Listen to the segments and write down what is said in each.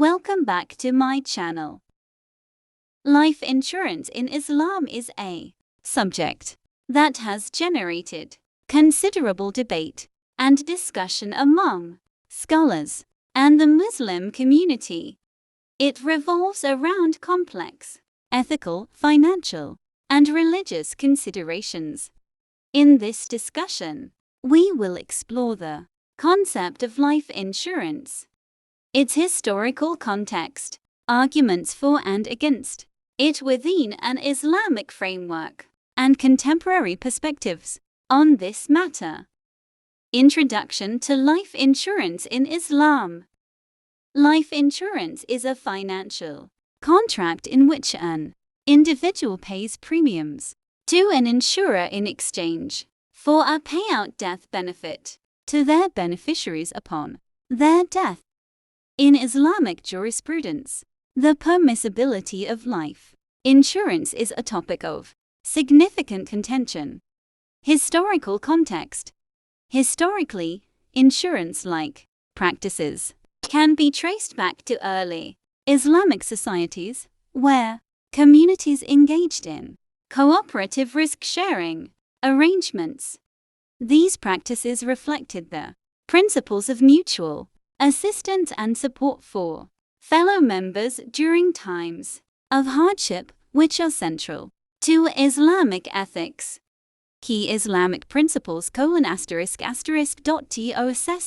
Welcome back to my channel. Life insurance in Islam is a subject that has generated considerable debate and discussion among scholars and the Muslim community. It revolves around complex ethical, financial, and religious considerations. In this discussion, we will explore the concept of life insurance, its historical context, arguments for and against it within an Islamic framework, and contemporary perspectives on this matter. Introduction to life insurance in Islam. Life insurance is a financial contract in which an individual pays premiums to an insurer in exchange for a payout death benefit to their beneficiaries upon their death. In Islamic jurisprudence, the permissibility of life insurance is a topic of significant contention. Historical context. Historically, insurance-like practices can be traced back to early Islamic societies, where communities engaged in cooperative risk-sharing arrangements. These practices reflected the principles of mutual assistance and support for fellow members during times of hardship, which are central to Islamic ethics. Key Islamic principles: To assess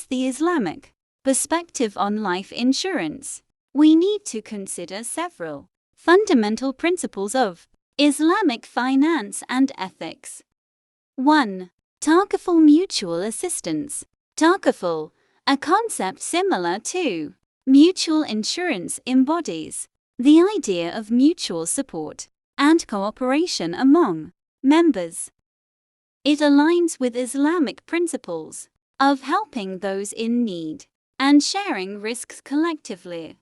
the Islamic perspective on life insurance, we need to consider several fundamental principles of Islamic finance and ethics. 1. Takaful mutual assistance. Takaful, a concept similar to mutual insurance, embodies the idea of mutual support and cooperation among members. It aligns with Islamic principles of helping those in need and sharing risks collectively.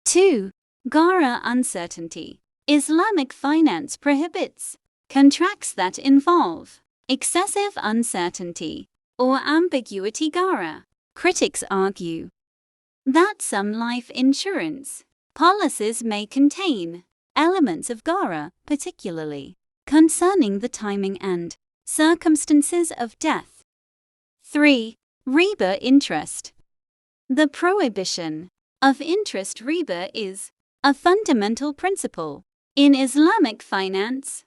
2. Ghara uncertainty. Islamic finance prohibits contracts that involve excessive uncertainty or ambiguity. Ghara critics argue that some life insurance policies may contain elements of ghara, particularly concerning the timing and circumstances of death. 3. Riba interest. The prohibition of interest riba is a fundamental principle in Islamic finance.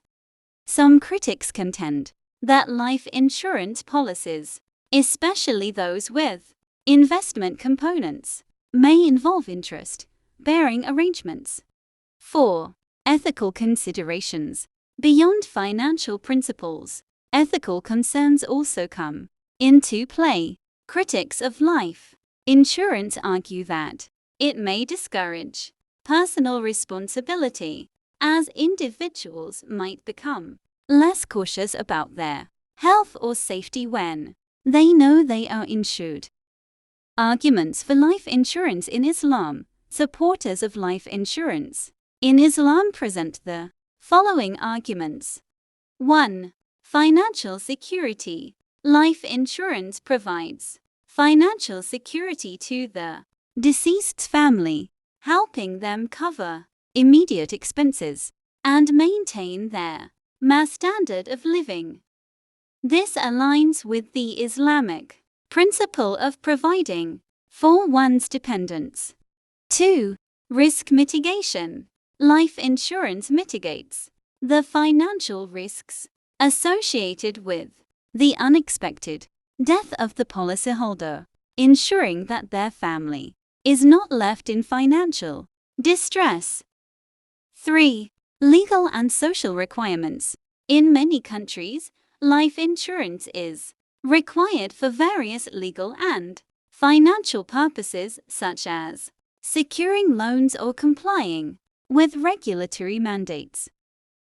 Some critics contend that life insurance policies, especially those with investment components, may involve interest-bearing arrangements. 4. Ethical considerations. Beyond financial principles, ethical concerns also come into play. Critics of life insurance argue that it may discourage personal responsibility, as individuals might become less cautious about their health or safety when they know they are insured. Arguments for life insurance in Islam. Supporters of life insurance in Islam present the following arguments. 1. Financial security. Life insurance provides financial security to the deceased's family, helping them cover immediate expenses and maintain their standard of living. This aligns with the Islamic principle of providing for one's dependents. 2. Risk mitigation. Life insurance mitigates the financial risks associated with the unexpected death of the policyholder, ensuring that their family is not left in financial distress. 3. Legal and social requirements. In many countries, life insurance is required for various legal and financial purposes, such as securing loans or complying with regulatory mandates.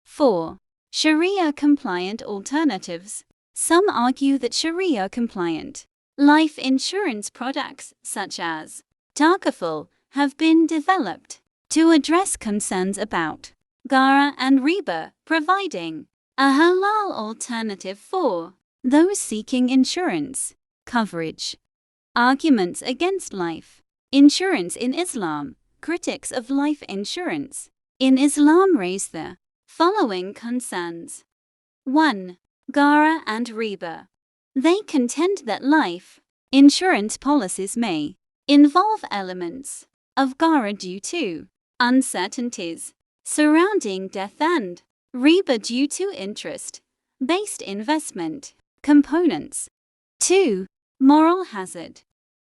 4. Sharia-compliant alternatives. Some argue that Sharia-compliant life insurance products, such as Takaful, have been developed to address concerns about ghara and riba, providing a halal alternative for those seeking insurance coverage. Arguments against life insurance in Islam. critics of life insurance in Islam raise the following concerns. 1. Gara and riba. They contend that life insurance policies may involve elements of gara due to uncertainties surrounding death and riba due to interest-based investment components. 2. Moral hazard.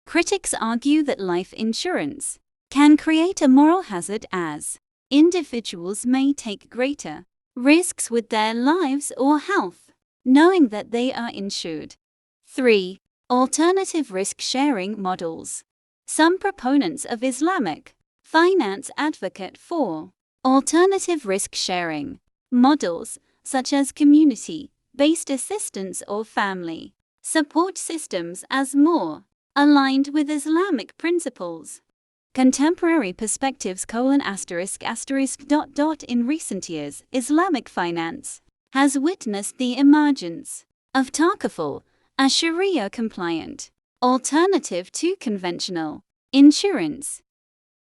Critics argue that life insurance can create a moral hazard as individuals may take greater risks with their lives or health, knowing that they are insured. 3. Alternative risk-sharing models. Some proponents of Islamic finance advocate for alternative risk-sharing models, such as community-based assistance or family support systems, as more aligned with Islamic principles. Contemporary perspectives: In recent years, Islamic finance has witnessed the emergence of Takaful, a Sharia-compliant alternative to conventional insurance.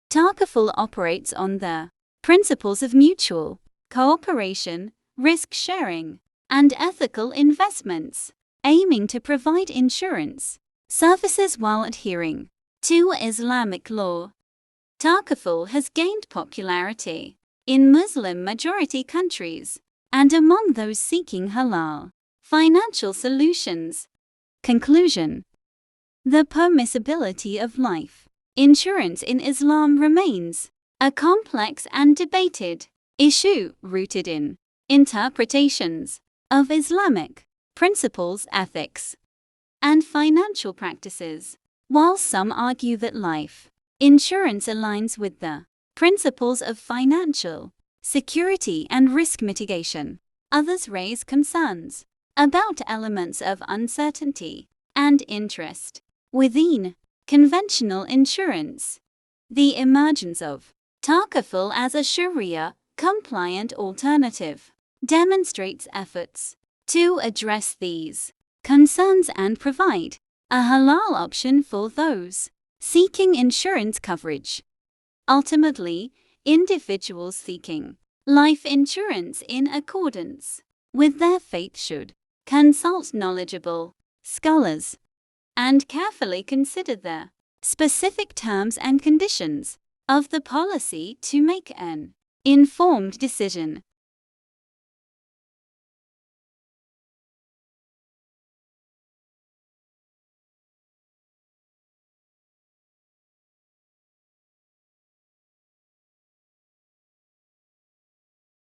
Takaful operates on the principles of mutual cooperation, risk-sharing, and ethical investments, aiming to provide insurance services while adhering to Islamic law. Takaful has gained popularity in Muslim-majority countries and among those seeking halal financial solutions. Conclusion: the permissibility of life insurance in Islam remains a complex and debated issue rooted in interpretations of Islamic principles, ethics, and financial practices. While some argue that life insurance aligns with the principles of financial security and risk mitigation, others raise concerns about elements of uncertainty and interest within conventional insurance. The emergence of Takaful as a Sharia-compliant alternative demonstrates efforts to address these concerns and provide a halal option for those seeking insurance coverage. Ultimately, individuals seeking life insurance in accordance with their faith should consult knowledgeable scholars and carefully consider the specific terms and conditions of the policy to make an informed decision.